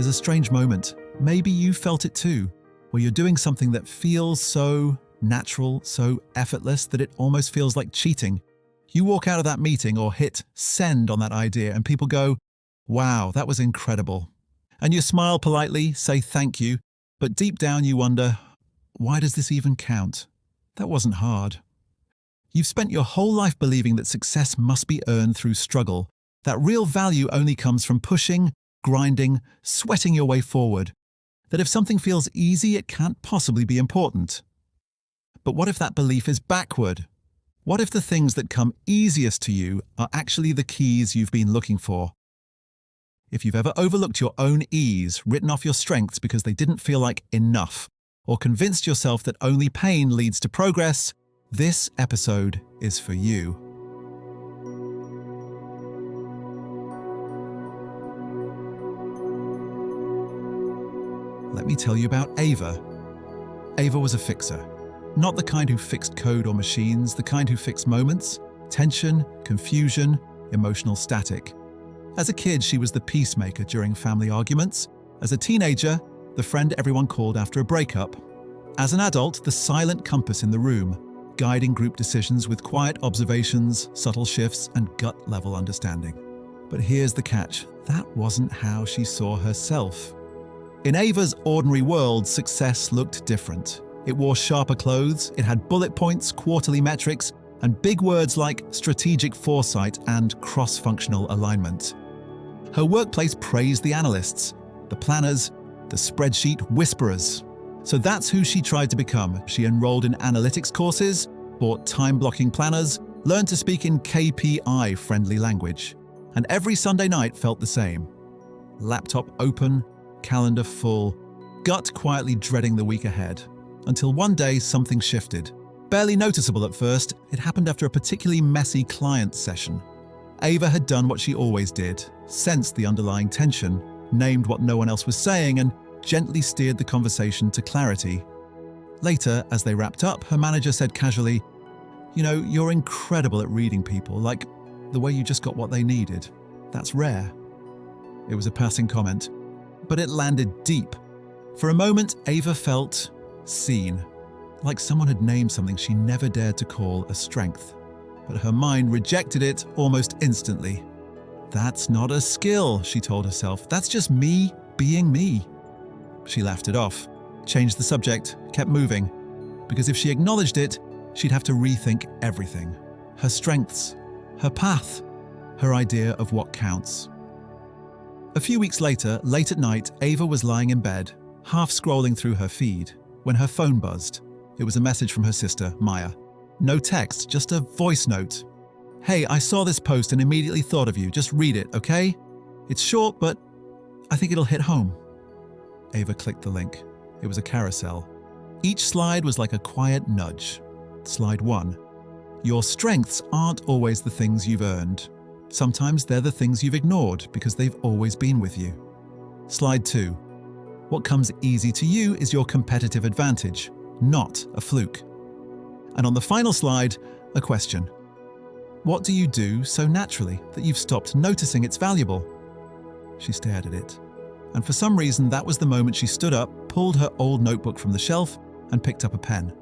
There's a strange moment, maybe you felt it too, where you're doing something that feels so natural, so effortless that it almost feels like cheating. You walk out of that meeting or hit send on that idea and people go, "Wow, that was incredible." And you smile politely, say thank you, but deep down you wonder, why does this even count? That wasn't hard. You've spent your whole life believing that success must be earned through struggle, that real value only comes from pushing, grinding, sweating your way forward, that if something feels easy, it can't possibly be important. But what if that belief is backward? What if the things that come easiest to you are actually the keys you've been looking for? If you've ever overlooked your own ease, written off your strengths because they didn't feel like enough, or convinced yourself that only pain leads to progress, this episode is for you. Let me tell you about Ava. Ava was a fixer. Not the kind who fixed code or machines, the kind who fixed moments, tension, confusion, emotional static. As a kid, she was the peacemaker during family arguments. As a teenager, the friend everyone called after a breakup. As an adult, the silent compass in the room, guiding group decisions with quiet observations, subtle shifts, and gut-level understanding. But here's the catch. That wasn't how she saw herself. In Ava's ordinary world, success looked different. It wore sharper clothes, it had bullet points, quarterly metrics, and big words like strategic foresight and cross-functional alignment. Her workplace praised the analysts, the planners, the spreadsheet whisperers. So that's who she tried to become. She enrolled in analytics courses, bought time-blocking planners, learned to speak in KPI-friendly language. And every Sunday night felt the same. Laptop open, calendar full, gut quietly dreading the week ahead. Until one day something shifted. Barely noticeable at first, it happened after a particularly messy client session. Ava had done what she always did, sensed the underlying tension, named what no one else was saying, and gently steered the conversation to clarity. Later, as they wrapped up, her manager said casually, "You know, you're incredible at reading people, like the way you just got what they needed. That's rare." It was a passing comment, but it landed deep. For a moment, Ava felt seen, like someone had named something she never dared to call a strength. But her mind rejected it almost instantly. "That's not a skill," she told herself. "That's just me being me." She laughed it off, changed the subject, kept moving. Because if she acknowledged it, she'd have to rethink everything. Her strengths, her path, her idea of what counts. A few weeks later, late at night, Ava was lying in bed, half scrolling through her feed, when her phone buzzed. It was a message from her sister, Maya. No text, just a voice note. "Hey, I saw this post and immediately thought of you. Just read it, okay? It's short, but I think it'll hit home." Ava clicked the link. It was a carousel. Each slide was like a quiet nudge. Slide 1. Your strengths aren't always the things you've earned. Sometimes they're the things you've ignored because they've always been with you. Slide 2. What comes easy to you is your competitive advantage, not a fluke. And on the final slide, a question. What do you do so naturally that you've stopped noticing it's valuable? She stared at it. And for some reason, that was the moment she stood up, pulled her old notebook from the shelf, and picked up a pen.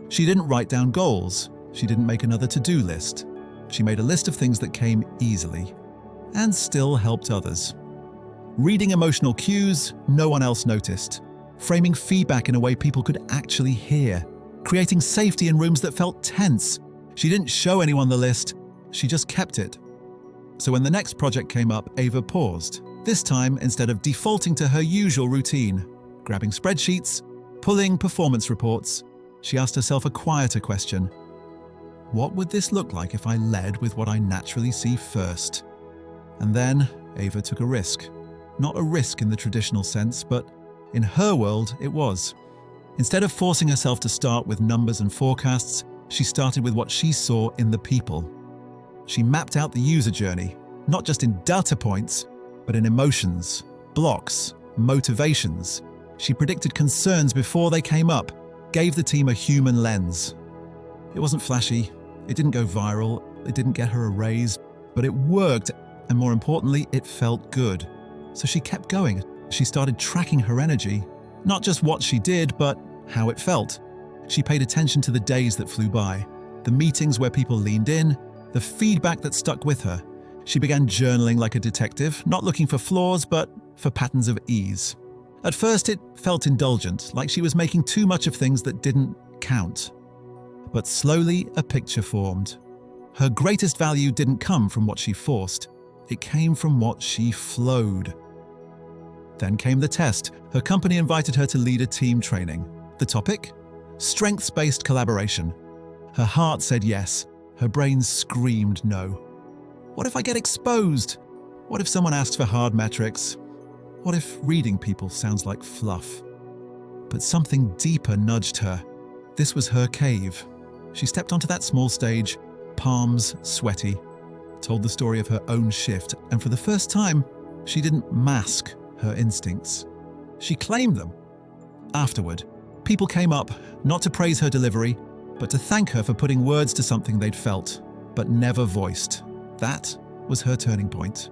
She didn't write down goals. She didn't make another to-do list. She made a list of things that came easily, and still helped others. Reading emotional cues no one else noticed. Framing feedback in a way people could actually hear. Creating safety in rooms that felt tense. She didn't show anyone the list, she just kept it. So when the next project came up, Ava paused. This time, instead of defaulting to her usual routine, grabbing spreadsheets, pulling performance reports, she asked herself a quieter question. What would this look like if I led with what I naturally see first? And then Ava took a risk. Not a risk in the traditional sense, but in her world, it was. Instead of forcing herself to start with numbers and forecasts, she started with what she saw in the people. She mapped out the user journey, not just in data points, but in emotions, blocks, motivations. She predicted concerns before they came up, gave the team a human lens. It wasn't flashy, it didn't go viral, it didn't get her a raise, but it worked, and more importantly, it felt good. So she kept going, She started tracking her energy, not just what she did, but how it felt. She paid attention to the days that flew by, the meetings where people leaned in, the feedback that stuck with her. She began journaling like a detective, not looking for flaws, but for patterns of ease. At first, it felt indulgent, like she was making too much of things that didn't count. But slowly, a picture formed. Her greatest value didn't come from what she forced. It came from what she flowed. Then came the test. Her company invited her to lead a team training. The topic? Strengths-based collaboration. Her heart said yes. Her brain screamed no. What if I get exposed? What if someone asks for hard metrics? What if reading people sounds like fluff? But something deeper nudged her. This was her cave. She stepped onto that small stage, palms sweaty, told the story of her own shift, and for the first time, she didn't mask her instincts. She claimed them. Afterward, people came up, not to praise her delivery, but to thank her for putting words to something they'd felt, but never voiced. That was her turning point.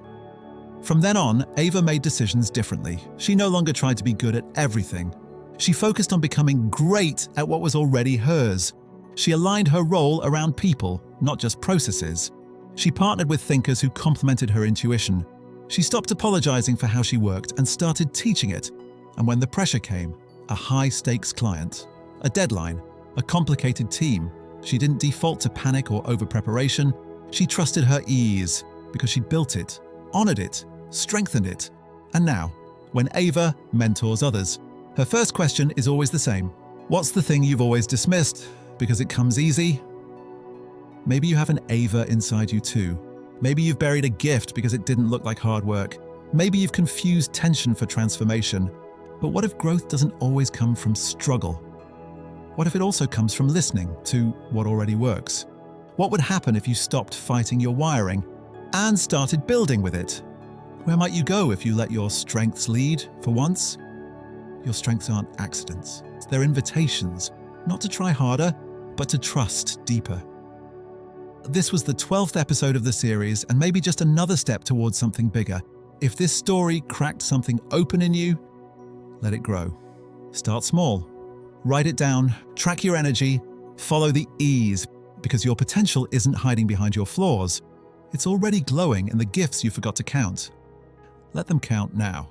From then on, Ava made decisions differently. She no longer tried to be good at everything. She focused on becoming great at what was already hers. She aligned her role around people, not just processes. She partnered with thinkers who complemented her intuition. She stopped apologizing for how she worked and started teaching it. And when the pressure came, a high-stakes client, a deadline, a complicated team, she didn't default to panic or over-preparation. She trusted her ease because she'd built it, honored it, strengthened it. And now, when Ava mentors others, her first question is always the same. What's the thing you've always dismissed because it comes easy? Maybe you have an Ava inside you too. Maybe you've buried a gift because it didn't look like hard work. Maybe you've confused tension for transformation. But what if growth doesn't always come from struggle? What if it also comes from listening to what already works? What would happen if you stopped fighting your wiring and started building with it? Where might you go if you let your strengths lead for once? Your strengths aren't accidents. They're invitations, not to try harder, but to trust deeper. This was the 12th episode of the series, and maybe just another step towards something bigger. If this story cracked something open in you, let it grow. Start small. Write it down, track your energy, follow the ease, because your potential isn't hiding behind your flaws. It's already glowing in the gifts you forgot to count. Let them count now.